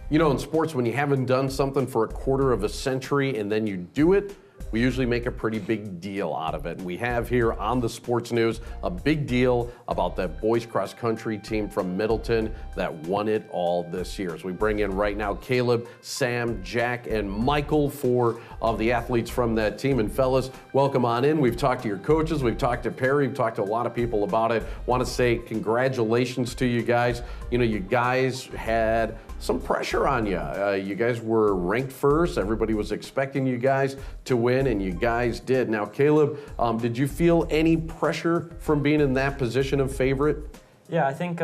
You know, in sports, when you haven't done something for a quarter of a century and then you do it, we usually make a pretty big deal out of it. And we have here on the Sports News a big deal about that boys cross country team from Middleton that won it all this year. So we bring in right now Caleb, Sam, Jack, and Michael, four of the athletes from that team. And fellas, welcome on in. We've talked to your coaches, we've talked to Perry, we've talked to a lot of people about it. Want to say congratulations to you guys. You know, you guys had some pressure on you. You guys were ranked first. Everybody was expecting you guys to win, and you guys did. Now, Caleb, did you feel any pressure from being in that position of favorite? Yeah, I think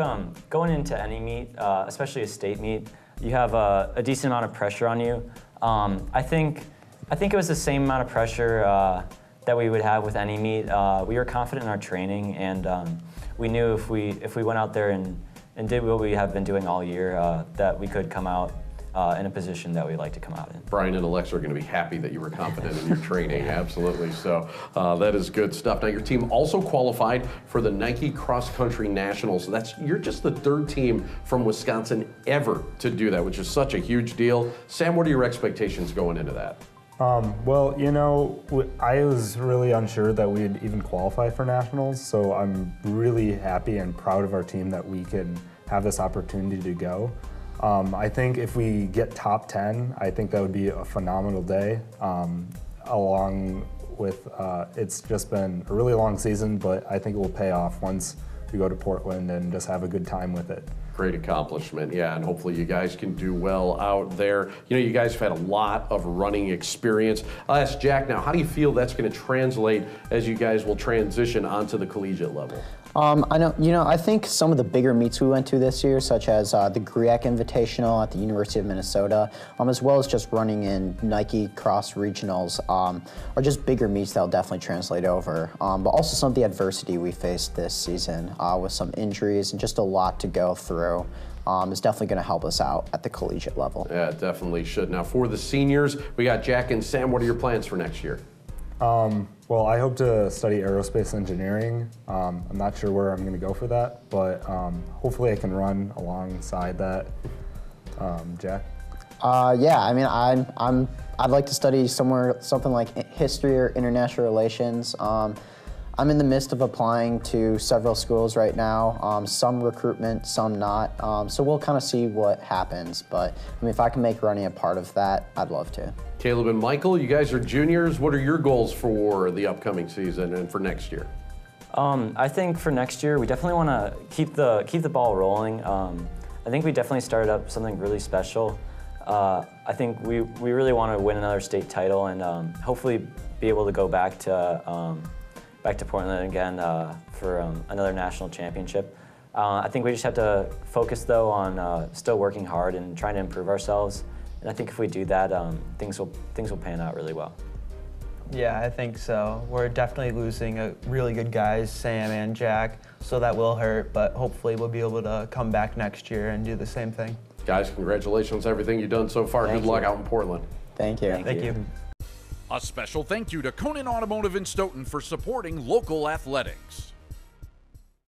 going into any meet, especially a state meet, you have a decent amount of pressure on you. I think it was the same amount of pressure that we would have with any meet. We were confident in our training, and we knew if we went out there and did what we have been doing all year, that we could come out in a position that we'd like to come out in. Brian and Alexa are going to be happy that you were confident in your training, absolutely. So that is good stuff. Now, your team also qualified for the Nike Cross Country Nationals. You're just the third team from Wisconsin ever to do that, which is such a huge deal. Sam, what are your expectations going into that? Well, you know, I was really unsure that we'd even qualify for nationals, so I'm really happy and proud of our team that we could have this opportunity to go. I think if we get top 10, I think that would be a phenomenal day, along with, it's just been a really long season, but I think it will pay off once we go to Portland and just have a good time with it. Great accomplishment, yeah, and hopefully you guys can do well out there. You know, you guys have had a lot of running experience. I'll ask Jack now, how do you feel that's going to translate as you guys will transition onto the collegiate level? I think some of the bigger meets we went to this year, such as the GRIAC Invitational at the University of Minnesota, as well as just running in Nike Cross Regionals, are just bigger meets that'll definitely translate over. But also some of the adversity we faced this season with some injuries and just a lot to go through. Is definitely going to help us out at the collegiate level. Yeah, it definitely should. Now, for the seniors, we got Jack and Sam. What are your plans for next year? Well, I hope to study aerospace engineering. I'm not sure where I'm going to go for that, but hopefully I can run alongside that. Jack? Yeah, I mean, I'd like to study something like history or international relations. I'm in the midst of applying to several schools right now, some recruitment, some not. So we'll kind of see what happens. But I mean, if I can make running a part of that, I'd love to. Caleb and Michael, you guys are juniors. What are your goals for the upcoming season and for next year? I think for next year, we definitely want to keep the ball rolling. I think we definitely started up something really special. I think we really want to win another state title and hopefully be able to go back to Portland again for another national championship. I think we just have to focus though on still working hard and trying to improve ourselves. And I think if we do that, things will pan out really well. Yeah, I think so. We're definitely losing really good guys, Sam and Jack, so that will hurt, but hopefully we'll be able to come back next year and do the same thing. Guys, congratulations on everything you've done so far. Good luck out in Portland. Thank you. Thank you. A special thank you to Conan Automotive in Stoughton for supporting local athletics.